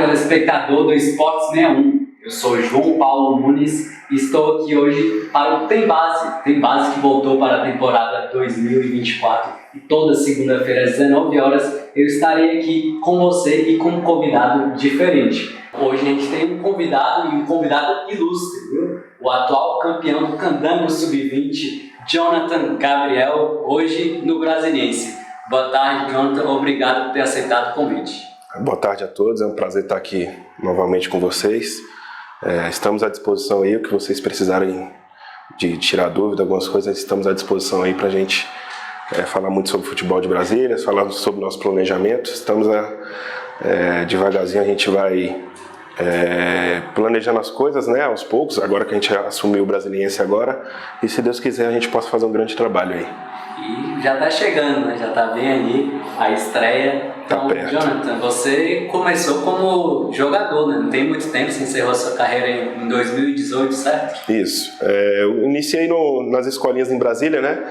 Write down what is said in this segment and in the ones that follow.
telespectador do Esportes 61. Eu sou João Paulo Nunes e estou aqui hoje para o Tem Base. Tem Base que voltou para a temporada 2024 e toda segunda-feira às 19 horas eu estarei aqui com você e com um convidado diferente. Hoje a gente tem um convidado ilustre, viu? O atual campeão do Candango Sub-20, Jonathan Gabriel, hoje no Brasiliense. Boa tarde, Jonathan. Obrigado por ter aceitado o convite. Boa tarde a todos. É um prazer estar aqui novamente com vocês. Estamos à disposição aí, o que vocês precisarem de tirar dúvida, algumas coisas, estamos à disposição aí para a gente falar muito sobre futebol de Brasília, falar sobre o nosso planejamento. Estamos devagarzinho, a gente vai planejando as coisas, né, aos poucos, agora que a gente assumiu o Brasiliense agora, e se Deus quiser a gente possa fazer um grande trabalho aí. E já está chegando, né? Já está bem ali a estreia. Então, Jonathan, você começou como jogador, né? Não tem muito tempo, você encerrou a sua carreira em 2018, certo? Isso. Eu iniciei nas escolinhas em Brasília, né?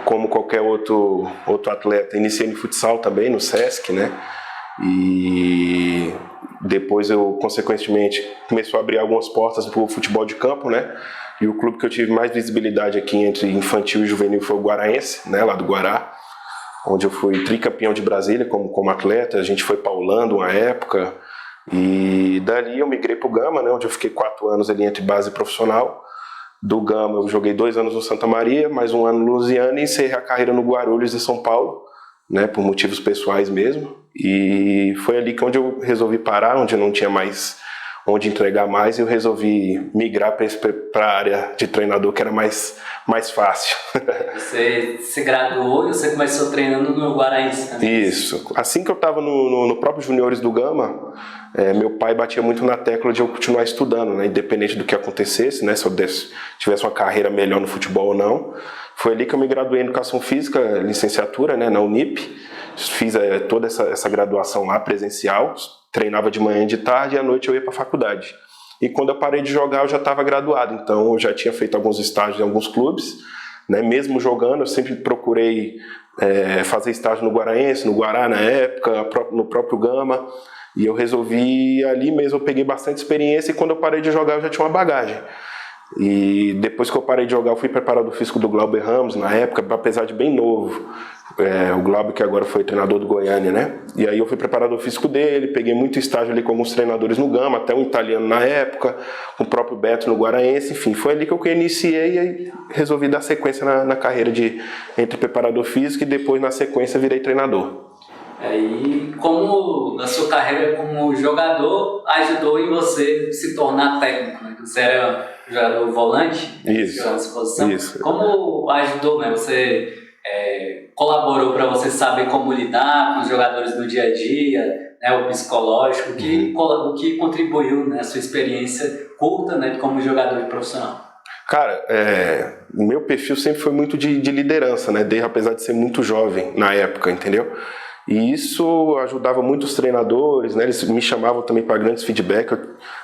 Como qualquer outro atleta. Iniciei no futsal também, no Sesc, né? E depois eu, consequentemente, começou a abrir algumas portas para o futebol de campo, né? E o clube que eu tive mais visibilidade aqui entre infantil e juvenil foi o Guaraense, né? Lá do Guará, onde eu fui tricampeão de Brasília como atleta. A gente foi paulando uma época e dali eu migrei para o Gama, né? Onde eu fiquei 4 anos ali entre base e profissional. Do Gama eu joguei 2 anos no Santa Maria, mais 1 ano no Lusiana e encerrei a carreira no Guarulhos de São Paulo, né? Por motivos pessoais mesmo. E foi ali que onde eu resolvi parar, onde eu não tinha mais onde entregar mais, eu resolvi migrar para a área de treinador, que era mais fácil. Você se graduou e você começou treinando no Guaraense também? Isso. Assim que eu estava no próprio Juniores do Gama, meu pai batia muito na tecla de eu continuar estudando, né? Independente do que acontecesse, né? Se eu tivesse uma carreira melhor no futebol ou não. Foi ali que eu me graduei em Educação Física, licenciatura, né? Na Unip. Fiz toda essa graduação lá, presencial. Treinava de manhã e de tarde e à noite eu ia para a faculdade. E quando eu parei de jogar eu já estava graduado, então eu já tinha feito alguns estágios em alguns clubes, né? Mesmo jogando eu sempre procurei fazer estágio no Guaraense, no Guará na época, no próprio Gama, e eu resolvi ali mesmo, eu peguei bastante experiência e quando eu parei de jogar eu já tinha uma bagagem. E depois que eu parei de jogar eu fui preparador físico do Glauber Ramos na época, apesar de bem novo. O Glauber que agora foi treinador do Goiânia, né? E aí eu fui preparador físico dele, peguei muito estágio ali com alguns treinadores no Gama, até um italiano na época, com o próprio Beto no Guaraense, enfim, foi ali que eu iniciei e aí resolvi dar sequência na carreira entre preparador físico e depois na sequência virei treinador. E como a sua carreira como jogador ajudou em você se tornar técnico, né? Você era jogador volante, Isso. Como ajudou, né? Você colaborou para você saber como lidar com os jogadores do dia a dia, né? O psicológico, o que contribuiu na sua experiência curta, né? Como jogador de profissional? Cara, o meu perfil sempre foi muito de liderança, né? Apesar de ser muito jovem na época, entendeu? E isso ajudava muito os treinadores, né? Eles me chamavam também para grandes feedback.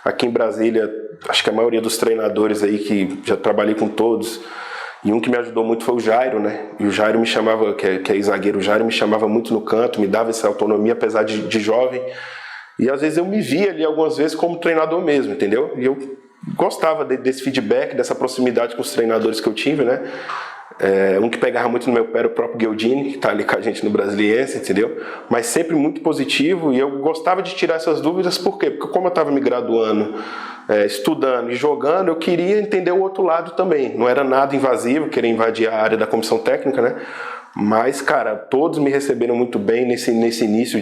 Aqui em Brasília, acho que a maioria dos treinadores aí, que já trabalhei com todos, e um que me ajudou muito foi o Jairo, né? E o Jairo me chamava, que é zagueiro, o Jairo me chamava muito no canto, me dava essa autonomia, apesar de jovem. E às vezes eu me via ali algumas vezes como treinador mesmo, entendeu? E eu gostava desse feedback, dessa proximidade com os treinadores que eu tive, né? Um que pegava muito no meu pé era o próprio Guildini, que está ali com a gente no Brasiliense, entendeu? Mas sempre muito positivo e eu gostava de tirar essas dúvidas, por quê? Porque como eu estava me graduando, estudando e jogando, eu queria entender o outro lado também. Não era nada invasivo, querer invadir a área da comissão técnica, né? Mas, cara, todos me receberam muito bem nesse início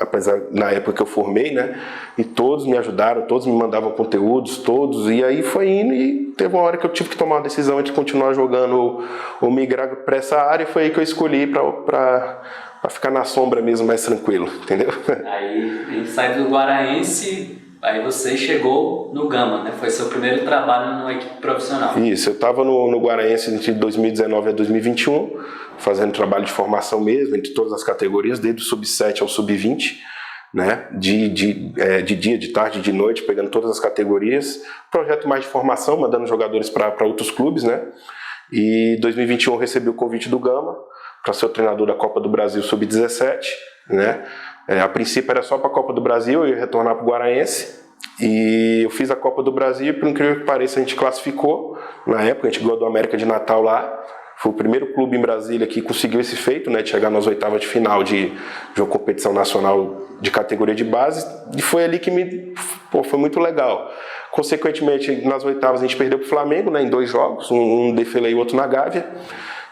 apesar na época que eu formei, né? E todos me ajudaram, todos me mandavam conteúdos, todos. E aí foi indo e teve uma hora que eu tive que tomar uma decisão entre continuar jogando ou migrar para essa área. E foi aí que eu escolhi para ficar na sombra mesmo, mais tranquilo, entendeu? Aí a gente sai do Guaraense, aí você chegou no Gama, né? Foi seu primeiro trabalho numa equipe profissional. Isso, eu estava no Guaraense entre 2019 a 2021, fazendo trabalho de formação mesmo, entre todas as categorias, desde o sub-7 ao sub-20, né? De dia, de tarde, de noite, pegando todas as categorias. Projeto mais de formação, mandando jogadores para outros clubes, né? E em 2021 eu recebi o convite do Gama para ser o treinador da Copa do Brasil sub-17, né? A princípio era só para a Copa do Brasil, eu ia retornar para o Guaraense. E eu fiz a Copa do Brasil, por incrível que pareça, a gente classificou. Na época, a gente ganhou do América de Natal lá. Foi o primeiro clube em Brasília que conseguiu esse feito, né, de chegar nas oitavas de final de uma competição nacional de categoria de base. E foi ali que foi muito legal. Consequentemente, nas oitavas a gente perdeu para o Flamengo, né, em 2 jogos, um Defela e outro na Gávea.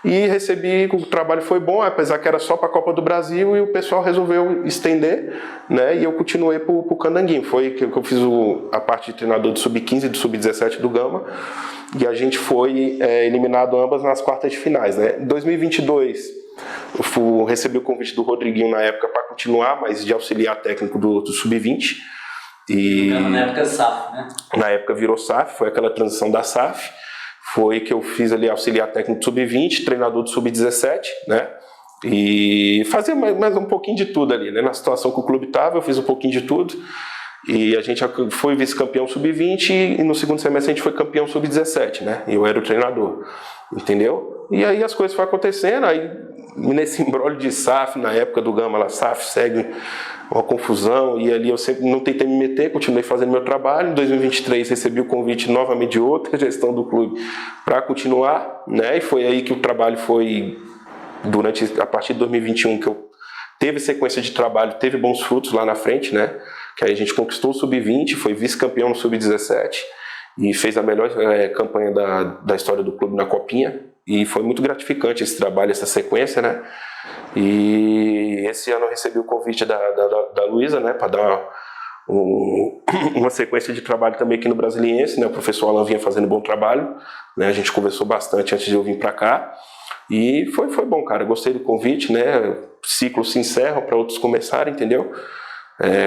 E recebi, o trabalho foi bom, apesar que era só para a Copa do Brasil, e o pessoal resolveu estender, né? E eu continuei para o Candanguinho. Foi que eu fiz a parte de treinador do Sub-15 e do Sub-17 do Gama, e a gente foi eliminado ambas nas quartas de finais, né? Em 2022, eu recebi o convite do Rodriguinho na época para continuar, mas de auxiliar técnico do Sub-20. E na época SAF, né? Na época virou SAF, foi aquela transição da SAF. Foi que eu fiz ali auxiliar técnico do Sub-20, treinador do Sub-17, né? E fazia mais um pouquinho de tudo ali, né? Na situação que o clube estava, eu fiz um pouquinho de tudo. E a gente foi vice-campeão Sub-20 e no segundo semestre a gente foi campeão Sub-17, né? E eu era o treinador, entendeu? E aí as coisas foram acontecendo, aí nesse imbróglio de SAF, na época do Gama, lá SAF segue uma confusão, e ali eu sempre não tentei me meter, continuei fazendo meu trabalho. Em 2023 recebi o convite novamente de outra gestão do clube para continuar, né? E foi aí que o trabalho foi, a partir de 2021, que eu teve sequência de trabalho, teve bons frutos lá na frente, né? Que aí a gente conquistou o Sub-20, foi vice-campeão no Sub-17 e fez a melhor campanha da história do clube na Copinha. E foi muito gratificante esse trabalho, essa sequência, né? E esse ano eu recebi o convite da Luísa, né, para dar uma sequência de trabalho também aqui no Brasiliense, né? O professor Alan vinha fazendo um bom trabalho, né? A gente conversou bastante antes de eu vir para cá. E foi bom, cara. Gostei do convite, né? Ciclos se encerram para outros começarem, entendeu?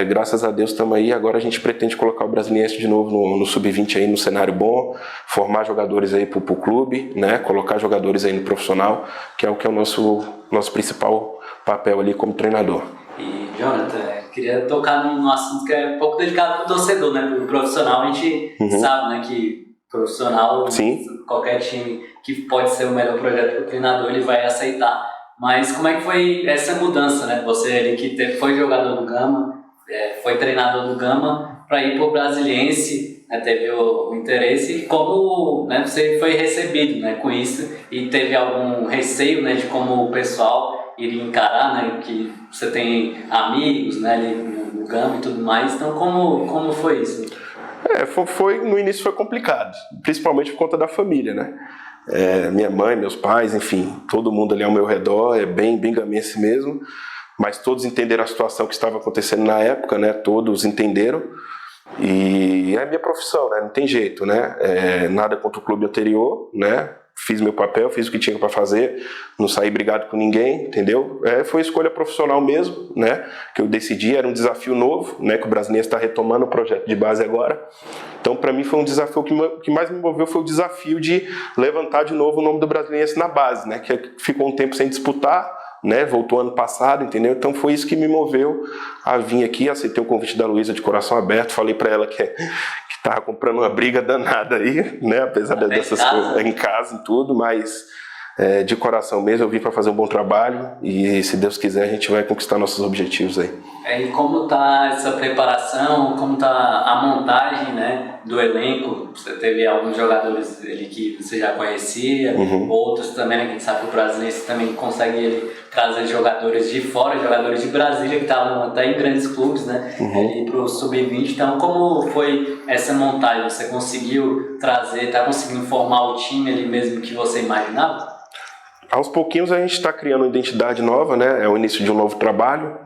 Graças a Deus estamos aí. Agora a gente pretende colocar o Brasiliense de novo no Sub-20 aí no cenário bom, formar jogadores aí pro clube, né? Colocar jogadores aí no profissional, que é o nosso principal papel ali como treinador. E, Jonathan, queria tocar num assunto que é um pouco delicado pro torcedor, né? Pro profissional, a gente sabe, né, que profissional, sim, qualquer time que pode ser o melhor projeto pro treinador, ele vai aceitar. Mas como é que foi essa mudança, né? Você ali que foi jogador do Gama, foi treinador do Gama, para ir pro Brasiliense, né? Teve o interesse, e como, né, você foi recebido, né, com isso, e teve algum receio, né, de como o pessoal iria encarar, né, que você tem amigos, né, ali no Gama e tudo mais. Então como foi isso? No início foi complicado, principalmente por conta da família, né? Minha mãe, meus pais, enfim, todo mundo ali ao meu redor, bem gamense mesmo, mas todos entenderam a situação que estava acontecendo na época, né? Todos entenderam, e é a minha profissão, né? Não tem jeito, né? Nada contra o clube anterior, né? Fiz meu papel, fiz o que tinha para fazer, não saí brigado com ninguém, entendeu? Foi escolha profissional mesmo, né? Que eu decidi, era um desafio novo, né? Que o Brasiliense está retomando o projeto de base agora. Então, para mim, foi um desafio que mais me moveu, foi o desafio de levantar de novo o nome do Brasiliense na base, né? Que ficou um tempo sem disputar, né? Voltou ano passado, entendeu? Então foi isso que me moveu a vir aqui, aceitei o convite da Luísa de coração aberto, falei para ela que tava comprando uma briga danada aí, né? Apesar dessas coisas em casa e tudo, mas de coração mesmo eu vim para fazer um bom trabalho e, se Deus quiser, a gente vai conquistar nossos objetivos aí. E como tá essa preparação, como tá a montagem, né, do elenco? Você teve alguns jogadores ali que você já conhecia, outros também, né, que a gente sabe que o Brasiliense também consegue trazer jogadores de fora, jogadores de Brasília que estavam até em grandes clubes, né, ali pro Sub-20. Então, como foi essa montagem? Você conseguiu trazer, tá conseguindo formar o time ali mesmo que você imaginava? Aos pouquinhos a gente está criando uma identidade nova, né? É o início de um novo trabalho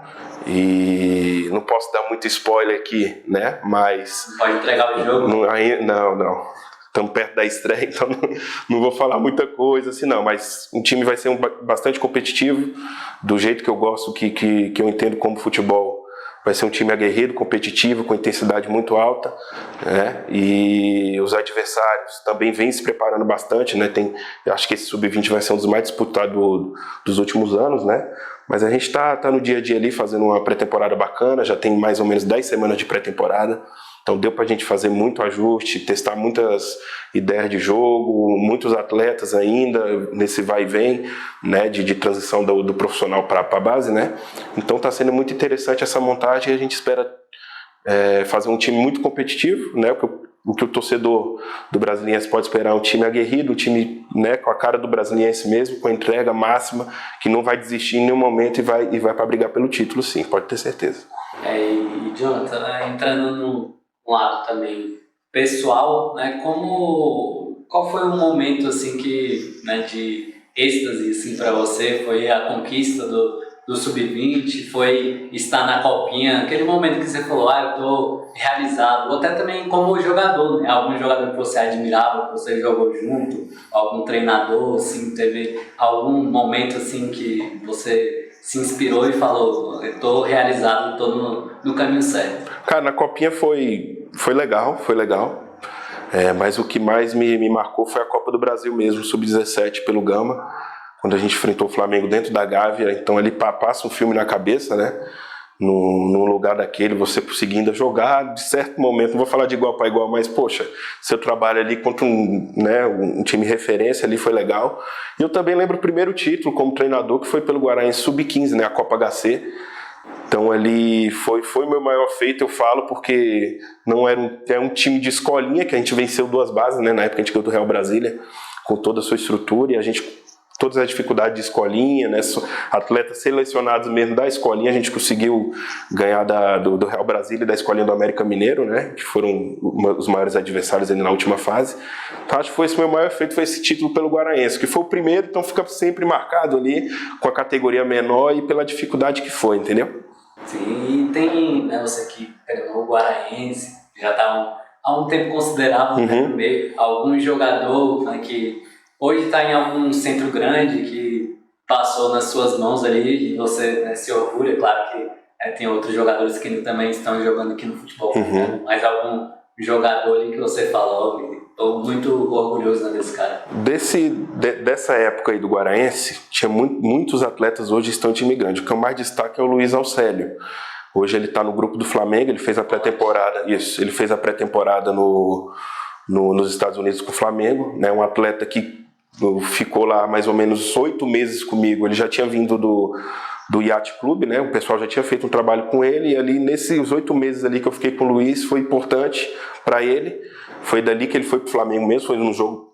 e não posso dar muito spoiler aqui, né? Mas não pode entregar o jogo? Não. Estamos perto da estreia, então não vou falar muita coisa assim, não. Mas o time vai ser bastante competitivo, do jeito que eu gosto, que eu entendo como futebol. Vai ser um time aguerrido, competitivo, com intensidade muito alta, né? E os adversários também vêm se preparando bastante, né? Eu acho que esse Sub-20 vai ser um dos mais disputados dos últimos anos, né? Mas a gente está no dia a dia ali fazendo uma pré-temporada bacana, já tem mais ou menos 10 semanas de pré-temporada, Então deu para a gente fazer muito ajuste, testar muitas ideias de jogo, muitos atletas ainda nesse vai e vem, né, de transição do profissional para a base, né? Então está sendo muito interessante essa montagem e a gente espera fazer um time muito competitivo, né? O que o torcedor do Brasiliense pode esperar é um time aguerrido, um time, né, com a cara do Brasiliense mesmo, com a entrega máxima, que não vai desistir em nenhum momento e vai para brigar pelo título, sim, pode ter certeza. E Jonathan, entrando no lado também pessoal, né, qual foi o momento assim né, de êxtase assim, para você? Foi a conquista do Sub-20, foi estar na copinha, aquele momento que você falou, eu tô realizado, ou até também como jogador, né? Algum jogador que você admirava, que você jogou junto, algum treinador, assim, teve algum momento assim que você se inspirou e falou, eu tô realizado, tô no caminho certo? Cara, na copinha foi legal, mas o que mais me marcou foi a Copa do Brasil mesmo, Sub-17 pelo Gama, quando a gente enfrentou o Flamengo dentro da Gávea. Então ele passa um filme na cabeça, né? No lugar daquele, você conseguindo jogar, de certo momento, não vou falar de igual para igual, mas poxa, seu trabalho ali contra um time referência ali foi legal. E eu também lembro o primeiro título como treinador, que foi pelo Guaraense Sub-15, né? A Copa HC. Então ali foi o meu maior feito, eu falo, porque não era um time de escolinha, que a gente venceu 2 bases, né? Na época a gente ganhou do Real Brasília, com toda a sua estrutura, e a gente, todas as dificuldades de escolinha, né? Atletas selecionados mesmo da escolinha, a gente conseguiu ganhar do Real Brasília e da escolinha do América Mineiro, né? Que foram os maiores adversários ali na última fase. Então acho que foi esse meu maior feito, foi esse título pelo Guaraense, que foi o primeiro, então fica sempre marcado ali com a categoria menor e pela dificuldade que foi, entendeu? Sim, e tem, né, você que treinou o Guaraense, já está há um tempo considerável no meio, algum jogador, né, que hoje está em algum centro grande, que passou nas suas mãos ali e você, né, se orgulha, claro que tem outros jogadores que também estão jogando aqui no futebol, né, mas algum jogador ali que você falou, estou muito orgulhoso, né, desse cara. Dessa época aí do Guaraense, tinha muitos atletas hoje estão em time grande. O que eu mais destaco é o Luiz Alcélio. Hoje ele está no grupo do Flamengo, ele fez a pré-temporada, ele fez a pré-temporada nos Estados Unidos com o Flamengo, né? Um atleta que ficou lá mais ou menos 8 meses comigo. Ele já tinha vindo do Yacht Club, né? O pessoal já tinha feito um trabalho com ele, e ali nesses 8 meses ali que eu fiquei com o Luiz foi importante para ele. Foi dali que ele foi pro Flamengo mesmo, foi no jogo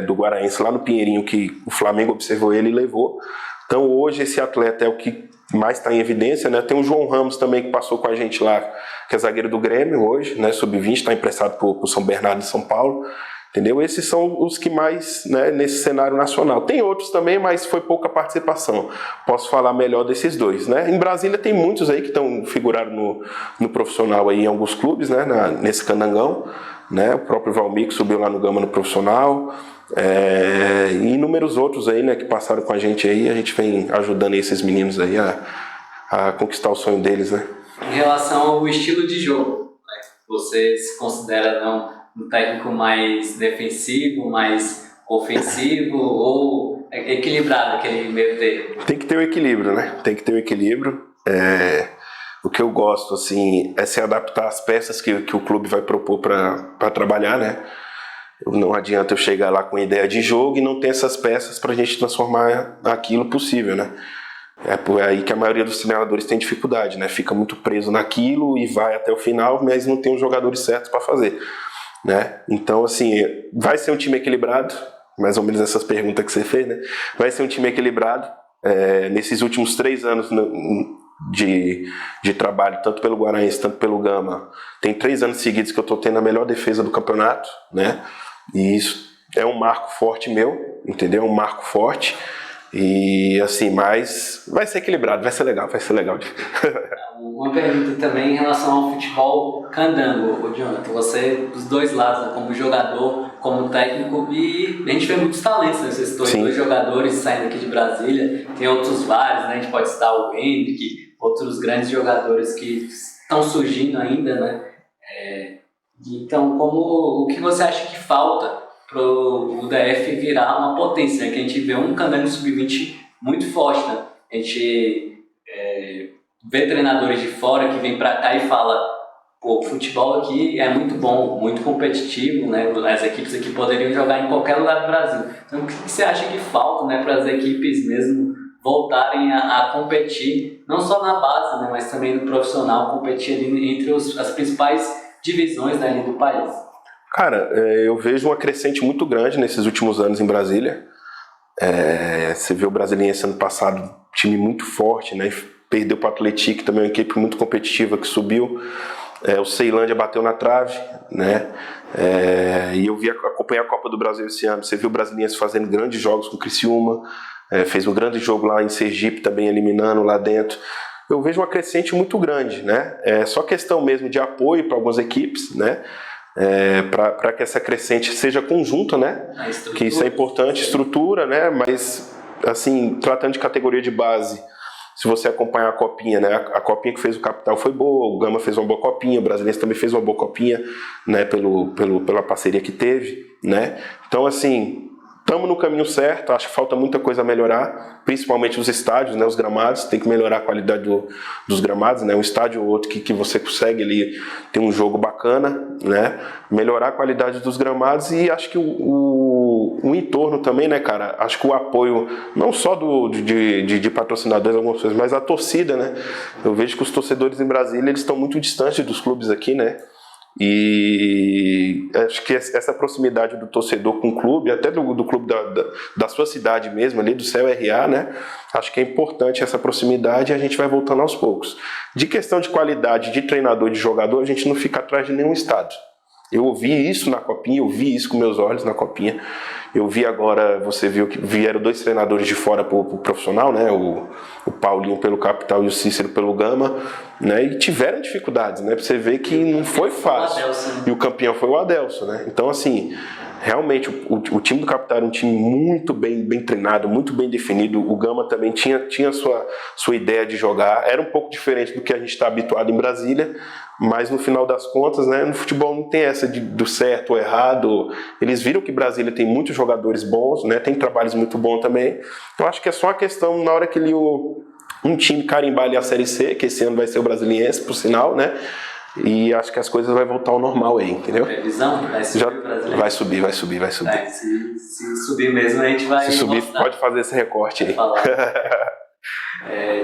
do Guaraense lá no Pinheirinho que o Flamengo observou ele e levou. Então hoje esse atleta é o que mais está em evidência, né? Tem o João Ramos também que passou com a gente lá, que é zagueiro do Grêmio hoje, né? Sub-20, está emprestado pro São Bernardo de São Paulo. Entendeu? Esses são os que mais, né, nesse cenário nacional. Tem outros também, mas foi pouca participação. Posso falar melhor desses dois, né? Em Brasília tem muitos aí que figuraram no profissional aí em alguns clubes, né, nesse candangão, né? O próprio Valmir que subiu lá no Gama no profissional, e inúmeros outros aí, né, que passaram com a gente aí. A gente vem ajudando esses meninos aí a conquistar o sonho deles, né? Em relação ao estilo de jogo, né? Você se considera um técnico mais defensivo, mais ofensivo ou equilibrado, aquele meio termo? Tem que ter o equilíbrio, né? Tem que ter o equilíbrio. O que eu gosto, assim, é se adaptar às peças que o clube vai propor para trabalhar, né? Não adianta eu chegar lá com ideia de jogo e não ter essas peças para a gente transformar aquilo possível, né? É por aí que a maioria dos treinadores tem dificuldade, né? Fica muito preso naquilo e vai até o final, mas não tem os jogadores certos para fazer, né? Então, assim, vai ser um time equilibrado, mais ou menos essas perguntas que você fez, né? Vai ser um time equilibrado. Nesses últimos 3 anos de trabalho, tanto pelo Guaraense, tanto pelo Gama, tem 3 anos seguidos que eu estou tendo a melhor defesa do campeonato, né? E isso é um marco forte meu, entendeu? Um marco forte. E assim, mas vai ser equilibrado, vai ser legal. Uma pergunta também em relação ao futebol candango, Jonathan. Você, dos dois lados, né, como jogador, como técnico, e a gente vê muitos talentos, né? Você citou 2 jogadores saindo aqui de Brasília, tem outros vários, né? A gente pode citar o Henrique, outros grandes jogadores que estão surgindo ainda, né? Então, o que você acha que falta para o DF virar uma potência, né? Que a gente vê um candango sub-20 muito forte, né? A gente vê treinadores de fora que vêm para cá e fala Pô, o futebol aqui é muito bom, muito competitivo, né? As equipes aqui poderiam jogar em qualquer lugar do Brasil. Então, o que você acha que falta, né, para as equipes mesmo voltarem a competir, não só na base, né, mas também no profissional, competir ali entre as principais divisões, né, ali do país? Cara, eu vejo uma crescente muito grande nesses últimos anos em Brasília. Você vê o Brasiliense ano passado, time muito forte, né? Perdeu para o Atlético, também uma equipe muito competitiva que subiu. O Ceilândia bateu na trave, né? E eu acompanhei a Copa do Brasil esse ano. Você viu o Brasiliense fazendo grandes jogos com o Criciúma, fez um grande jogo lá em Sergipe, também eliminando lá dentro. Eu vejo uma crescente muito grande, né? É só questão mesmo de apoio para algumas equipes, né? Para que essa crescente seja conjunta, né? Que isso é importante, estrutura, né? Mas, assim, tratando de categoria de base, se você acompanhar a copinha, né? A copinha que fez o Capital foi boa, o Gama fez uma boa copinha, o Brasiliense também fez uma boa copinha, né? Pela parceria que teve, né? Então, assim, estamos no caminho certo. Acho que falta muita coisa a melhorar, principalmente os estádios, né? Os gramados, tem que melhorar a qualidade dos gramados, né? Um estádio ou outro que você consegue ali ter um jogo bacana, né? Melhorar a qualidade dos gramados e acho que o entorno também, né, cara? Acho que o apoio, não só de patrocinadores, algumas coisas, mas a torcida, né? Eu vejo que os torcedores em Brasília, eles estão muito distantes dos clubes aqui, né? E acho que essa proximidade do torcedor com o clube, até do clube da sua cidade mesmo, ali do CEU-RA, né? Acho que é importante essa proximidade e a gente vai voltando aos poucos. De questão de qualidade de treinador e de jogador, a gente não fica atrás de nenhum estado. Eu ouvi isso na Copinha, eu vi isso com meus olhos na Copinha. Eu vi agora, você viu que vieram 2 treinadores de fora para o profissional, né? O Paulinho pelo Capital e o Cícero pelo Gama, né? E tiveram dificuldades, né? Pra você ver que não foi fácil. E o campeão foi o Adelson, né? Então, assim, realmente o time do Capital era um time muito bem treinado, muito bem definido. O Gama também tinha sua ideia de jogar. Era um pouco diferente do que a gente está habituado em Brasília, mas no final das contas, né, no futebol não tem essa do certo ou errado. Eles viram que Brasília tem muitos jogadores bons, né, tem trabalhos muito bons também. Eu acho que é só uma questão, na hora que um time carimbar ali a Série C, que esse ano vai ser o Brasiliense, por sinal, né, e acho que as coisas vão voltar ao normal aí, entendeu? Previsão? Vai subir o Brasiliense? Vai subir. Se subir mesmo, a gente vai Se subir, mostrar. pode fazer esse recorte aí.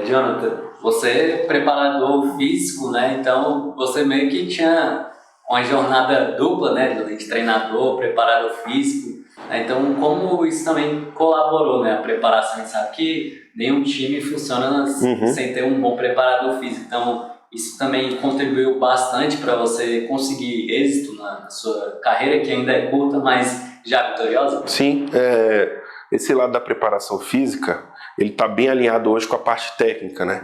Jonathan, você é preparador físico, né? Então você meio que tinha uma jornada dupla, né? De treinador, preparador físico. Então, como isso também colaborou, né? A preparação, a gente sabe que nenhum time funciona sem ter um bom preparador físico. Então, isso também contribuiu bastante para você conseguir êxito na sua carreira, que ainda é curta, mas já vitoriosa? Sim, esse lado da preparação física, ele está bem alinhado hoje com a parte técnica, né?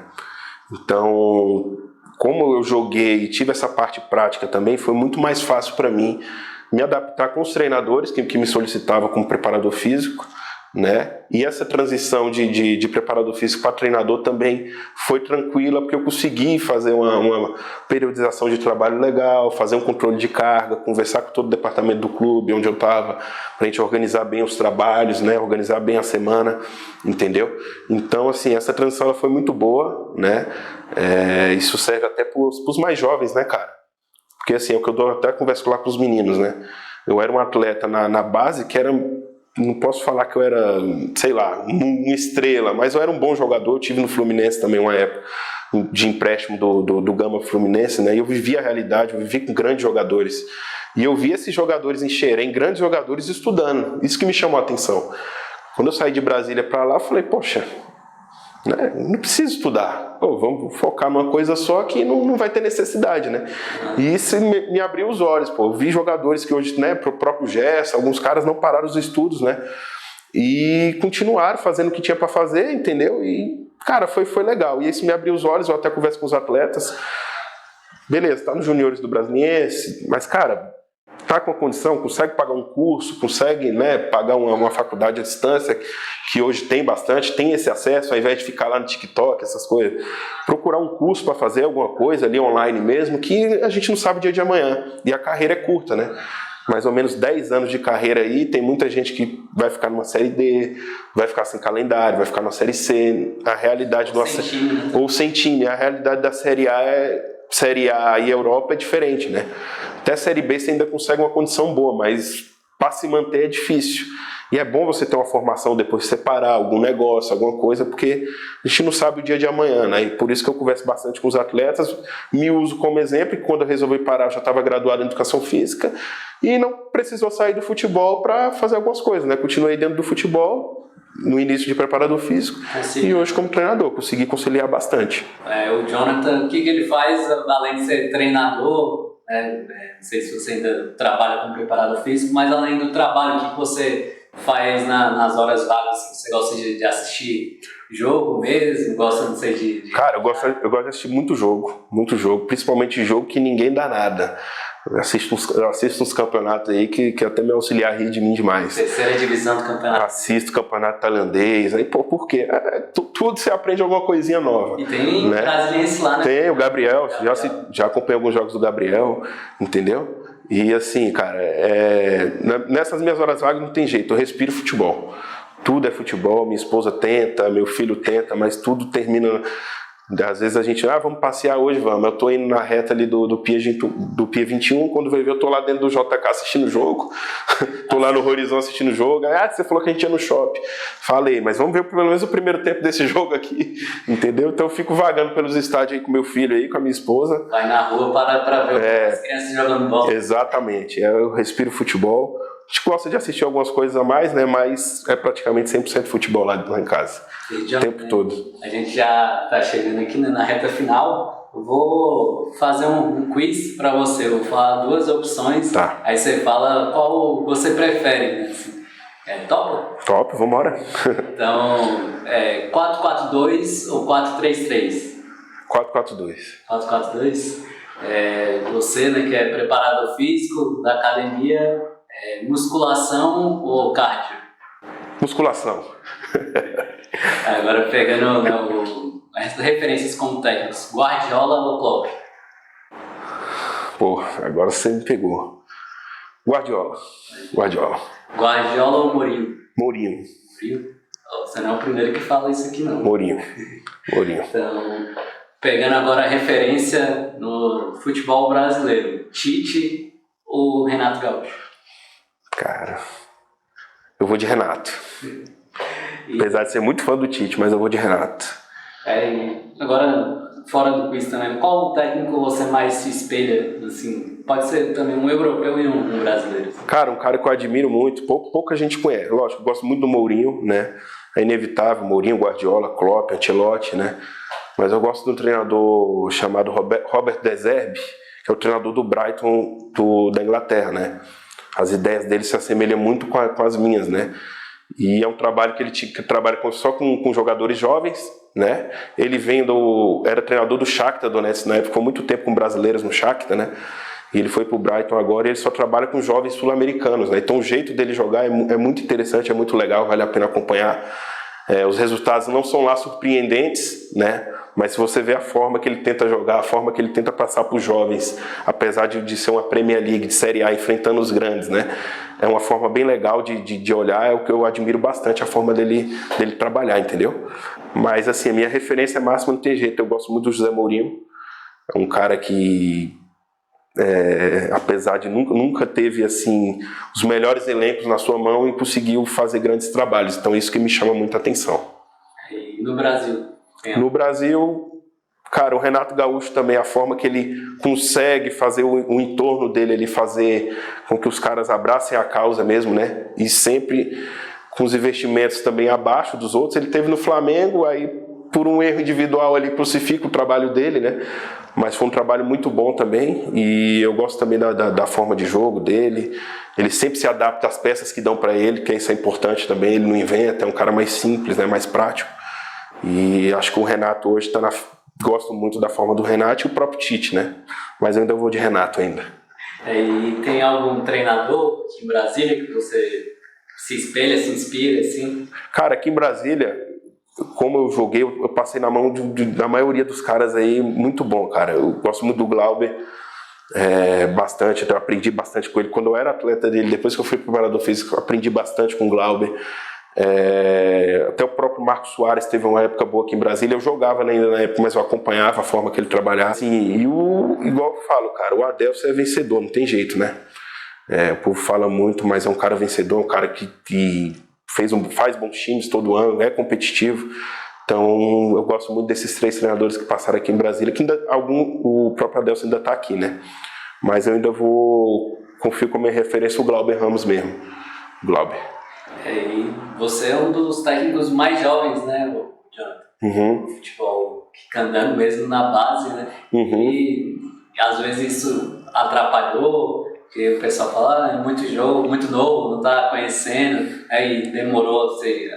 Então, como eu joguei e tive essa parte prática também, foi muito mais fácil para mim me adaptar com os treinadores que me solicitavam como preparador físico, né? E essa transição de preparador físico para treinador também foi tranquila, porque eu consegui fazer uma periodização de trabalho legal, fazer um controle de carga, conversar com todo o departamento do clube onde eu estava, para a gente organizar bem os trabalhos, né? Organizar bem a semana, entendeu? Então, assim, essa transição ela foi muito boa, né? Isso serve até para os mais jovens, né, cara? Porque, assim, é o que eu dou até converso lá com os meninos, né? Eu era um atleta na base que era... Não posso falar que eu era, sei lá, uma estrela, mas eu era um bom jogador. Eu tive no Fluminense também uma época de empréstimo do Gama Fluminense, né? E eu vivi a realidade, eu vivi com grandes jogadores. E eu vi esses jogadores em Xerém, grandes jogadores estudando. Isso que me chamou a atenção. Quando eu saí de Brasília para lá, eu falei, poxa, né? Não preciso estudar. Vamos focar numa coisa só que não vai ter necessidade, né? E isso me abriu os olhos, pô. Eu vi jogadores que hoje, né, pro próprio Gerson, alguns caras não pararam os estudos, né? E continuaram fazendo o que tinha para fazer, entendeu? E, cara, foi legal. E isso me abriu os olhos, eu até converso com os atletas. Beleza, tá nos juniores do Brasiliense, mas, cara, tá com a condição, consegue pagar um curso, consegue, né, pagar uma faculdade à distância, que hoje tem bastante, tem esse acesso, ao invés de ficar lá no TikTok, essas coisas, procurar um curso para fazer alguma coisa ali online mesmo, que a gente não sabe o dia de amanhã, e a carreira é curta, né? Mais ou menos 10 anos de carreira aí, tem muita gente que vai ficar numa série D, vai ficar sem calendário, vai ficar numa série C, a realidade ou sem time, a realidade da série A é Série A e Europa é diferente, né? Até Série B você ainda consegue uma condição boa, mas para se manter é difícil. E é bom você ter uma formação depois separar algum negócio, alguma coisa, porque a gente não sabe o dia de amanhã, né? E por isso que eu converso bastante com os atletas, me uso como exemplo, e quando eu resolvi parar, eu já estava graduado em Educação Física e não precisou sair do futebol para fazer algumas coisas, né? Continuei dentro do futebol, no início de preparador físico, e hoje como treinador, consegui conciliar bastante. O Jonathan, o que ele faz, além de ser treinador, não sei se você ainda trabalha como preparador físico, mas além do trabalho, o que você faz nas horas vagas? Você gosta de assistir jogo mesmo? Gosta de ser de... Cara, eu gosto de assistir muito jogo, principalmente jogo que ninguém dá nada. Eu assisto uns campeonatos aí que até meu auxiliar ri de mim demais. Terceira divisão do campeonato. Assisto campeonato tailandês, aí por quê? Tudo você aprende alguma coisinha nova. E tem brasiliense lá, né? Tem o Gabriel, já acompanhei alguns jogos do Gabriel, entendeu? E assim, cara, nessas minhas horas vagas não tem jeito, eu respiro futebol. Tudo é futebol, minha esposa tenta, meu filho tenta, mas tudo termina... Às vezes a gente, vamos passear hoje, vamos. Eu tô indo na reta ali do Pia 21, quando vai ver eu tô lá dentro do JK assistindo o jogo, tô lá no Horizon assistindo o jogo. Você falou que a gente ia no shopping. Falei, mas vamos ver pelo menos o primeiro tempo desse jogo aqui, entendeu? Então eu fico vagando pelos estádios aí com meu filho aí, com a minha esposa. Vai na rua para ver as crianças jogando bola. Exatamente, eu respiro futebol. A gente gosta de assistir algumas coisas a mais, né? Mas é praticamente 100% futebol lá em casa. O tempo todo. A gente já tá chegando aqui na reta final. Eu vou fazer um quiz para você. Eu vou falar duas opções. Tá. Aí você fala qual você prefere, né? Topa? Top, vambora. Então, 4-4-2 ou 4-3-3? 4-4-2. 4-4-2. Você, né, que é preparador físico da academia, musculação ou cardio? Musculação. Agora pegando as referências como técnicos, Guardiola ou Klopp? Pô, agora você me pegou. Guardiola. Guardiola ou Mourinho? Mourinho. Você não é o primeiro que fala isso aqui, não. Mourinho. Então, pegando agora a referência no futebol brasileiro, Tite ou Renato Gaúcho? Cara, eu vou de Renato. Apesar de ser muito fã do Tite, mas eu vou de Renato. Agora, fora do quiz também, qual técnico você mais se espelha? Assim, pode ser também um europeu e um brasileiro. Cara, um cara que eu admiro muito, pouca gente conhece. Lógico, eu gosto muito do Mourinho, né? É inevitável, Mourinho, Guardiola, Klopp, Ancelotti, né? Mas eu gosto de um treinador chamado Robert De Zerbi, que é o treinador do Brighton da Inglaterra, né? As ideias dele se assemelham muito com as minhas, né? E é um trabalho que trabalha só com jogadores jovens, né? Ele era treinador do Shakhtar Donetsk, na época, ficou muito tempo com brasileiros no Shakhtar, né? E ele foi pro Brighton agora e ele só trabalha com jovens sul-americanos, né? Então o jeito dele jogar é muito interessante, é muito legal, vale a pena acompanhar. Os resultados não são lá surpreendentes, né? Mas se você vê a forma que ele tenta jogar, a forma que ele tenta passar para os jovens, apesar de ser uma Premier League, de Série A, enfrentando os grandes, né? É uma forma bem legal de olhar, é o que eu admiro bastante, a forma dele trabalhar, entendeu? Mas assim, a minha referência máxima não tem jeito, eu gosto muito do José Mourinho, é um cara que, apesar de nunca teve assim, os melhores elencos na sua mão e conseguiu fazer grandes trabalhos, então isso que me chama muita atenção. E no Brasil? No Brasil, cara, o Renato Gaúcho também, a forma que ele consegue fazer o entorno dele, ele fazer com que os caras abracem a causa mesmo, né? E sempre com os investimentos também abaixo dos outros. Ele teve no Flamengo, aí por um erro individual ali crucifica o trabalho dele, né? Mas foi um trabalho muito bom também, e eu gosto também da forma de jogo dele. Ele sempre se adapta às peças que dão para ele, que isso é importante também, ele não inventa, é um cara mais simples, né? Mais prático. E acho que o Renato hoje gosto muito da forma do Renato e o próprio Tite, né? Mas eu ainda vou de Renato ainda. E tem algum treinador aqui em Brasília que você se espelha, se inspira, assim? Cara, aqui em Brasília, como eu joguei, eu passei na mão da maioria dos caras aí, muito bom, cara. Eu gosto muito do Glauber, bastante, eu aprendi bastante com ele. Quando eu era atleta dele, depois que eu fui preparador físico, eu aprendi bastante com o Glauber. Até o próprio Marcos Soares teve uma época boa aqui em Brasília. Eu jogava ainda na época, mas eu acompanhava a forma que ele trabalhava. Assim, igual eu falo, cara, o Adelson é vencedor, não tem jeito, né? O povo fala muito, mas é um cara vencedor, um cara que faz bons times todo ano, é competitivo. Então, eu gosto muito desses 3 treinadores que passaram aqui em Brasília, que ainda o próprio Adelson ainda está aqui, né? Mas eu ainda confio como referência o Glauber Ramos mesmo. Glauber. E você é um dos técnicos mais jovens, né, Jonathan? No futebol, andando mesmo na base, né? E às vezes isso atrapalhou, porque o pessoal fala, é muito jogo, muito novo, não tá conhecendo, aí demorou,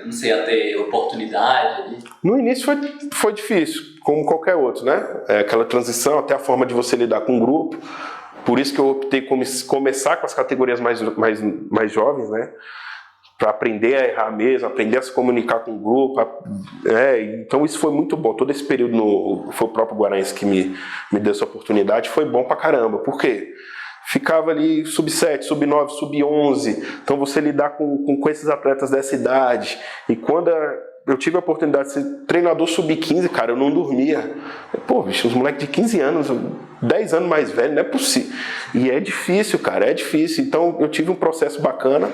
não sei, a ter oportunidade ali. No início foi difícil, como qualquer outro, né? Aquela transição, até a forma de você lidar com o grupo. Por isso que eu optei começar com as categorias mais jovens, né? Para aprender a errar mesmo, aprender a se comunicar com o grupo. Então isso foi muito bom. Todo esse período foi o próprio Guaranhense que me deu essa oportunidade. Foi bom pra caramba. Por quê? Ficava ali sub-7, sub-9, sub-11. Então você lidar com esses atletas dessa idade. E quando eu tive a oportunidade de ser treinador sub-15, cara, eu não dormia. Pô, bicho, os moleques de 15 anos, 10 anos mais velho, não é possível. E é difícil, cara, é difícil. Então eu tive um processo bacana.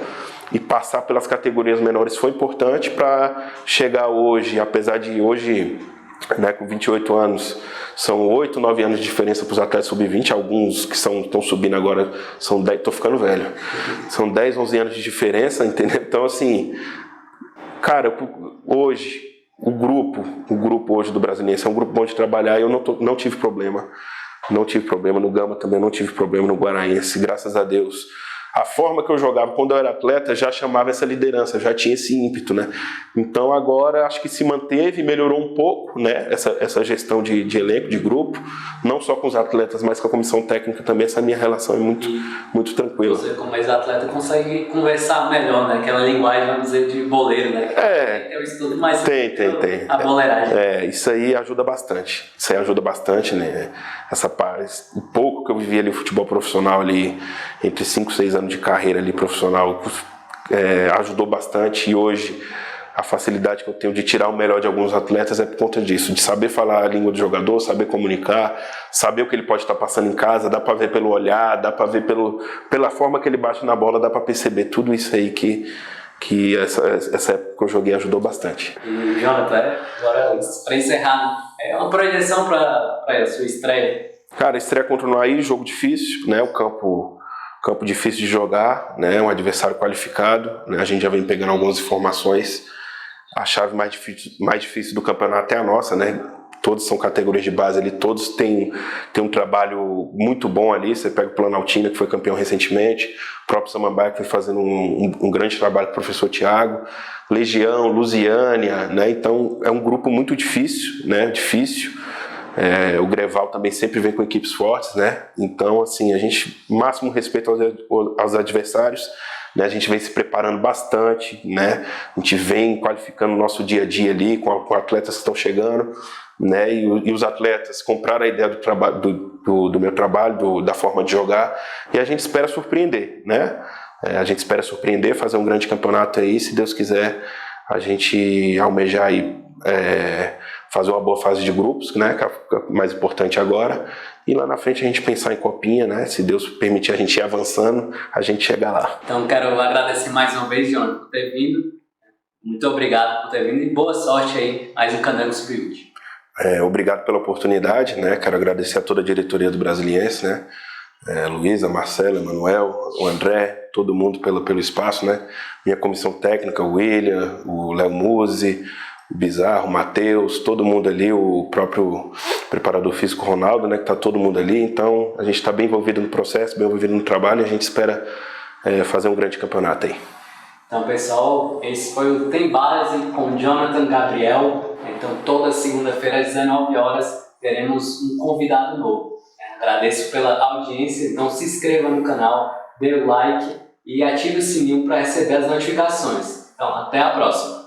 E passar pelas categorias menores foi importante para chegar hoje, apesar de hoje, né, com 28 anos, são 8, 9 anos de diferença para os atletas sub-20, alguns que estão subindo agora, são 10, estou ficando velho, são 10, 11 anos de diferença, entendeu? Então, assim, cara, hoje, o grupo hoje do Brasiliense é um grupo bom de trabalhar e eu não tive problema. Não tive problema no Gama também, não tive problema no Guaranhense, graças a Deus. A forma que eu jogava quando eu era atleta já chamava essa liderança, já tinha esse ímpeto, né? Então agora acho que se manteve, melhorou um pouco, né? Essa gestão de elenco, de grupo, não só com os atletas, mas com a comissão técnica também. Essa minha relação é muito tranquila. Você, como ex-atleta, consegue conversar melhor, né? Aquela linguagem, vamos dizer, de boleiro, né? Tem o estudo mais tem. A boleiragem. Isso aí ajuda bastante. Isso aí ajuda bastante, né? Essa parte, o pouco que eu vivi ali no futebol profissional ali, entre 5 e 6 anos de carreira ali profissional, ajudou bastante. E hoje a facilidade que eu tenho de tirar o melhor de alguns atletas é por conta disso, de saber falar a língua do jogador, saber comunicar, saber o que ele pode estar passando em casa, dá para ver pelo olhar, dá para ver pela forma que ele bate na bola, dá para perceber tudo isso aí que essa época que eu joguei ajudou bastante. E Jonathan, agora para encerrar, é uma projeção para a sua estreia? Cara, estreia contra o Noaí, jogo difícil, né? O campo difícil de jogar, né? Um adversário qualificado, né? A gente já vem pegando algumas informações. A chave mais difícil do campeonato é a nossa, né? Todos são categorias de base ali, todos têm um trabalho muito bom ali. Você pega o Planaltina, que foi campeão recentemente, o próprio Samambaia, que foi fazendo um grande trabalho com o professor Thiago, Legião, Lusiânia, né? Então é um grupo muito difícil, né? O Greval também sempre vem com equipes fortes, né? Então, assim, a gente, máximo respeito aos adversários, né? A gente vem se preparando bastante, né? A gente vem qualificando o nosso dia a dia ali com atletas que estão chegando, né? E os atletas compraram a ideia do meu trabalho, da forma de jogar, e a gente espera surpreender, né? A gente espera surpreender, fazer um grande campeonato aí, se Deus quiser, a gente almejar aí fazer uma boa fase de grupos, né, que é o mais importante agora, e lá na frente a gente pensar em copinha, né, se Deus permitir a gente ir avançando, a gente chegar lá. Então quero agradecer mais uma vez, Jonathan, por ter vindo. Muito obrigado por ter vindo e boa sorte aí, mais um Candango Sub-20. Obrigado pela oportunidade, né, quero agradecer a toda a diretoria do Brasiliense, né, Luísa, Marcelo, Emanuel, o André, todo mundo pelo espaço, né, minha comissão técnica, o William, o Léo Musi, o Bizarro, o Matheus, todo mundo ali, o próprio preparador físico Ronaldo, né, que tá todo mundo ali. Então a gente está bem envolvido no processo, bem envolvido no trabalho, e a gente espera fazer um grande campeonato aí. Então, pessoal, esse foi o Tem Base com Jonathan Gabriel. Então toda segunda-feira às 19 horas teremos um convidado novo. Agradeço pela audiência, então se inscreva no canal, dê o like e ative o sininho para receber as notificações. Então até a próxima!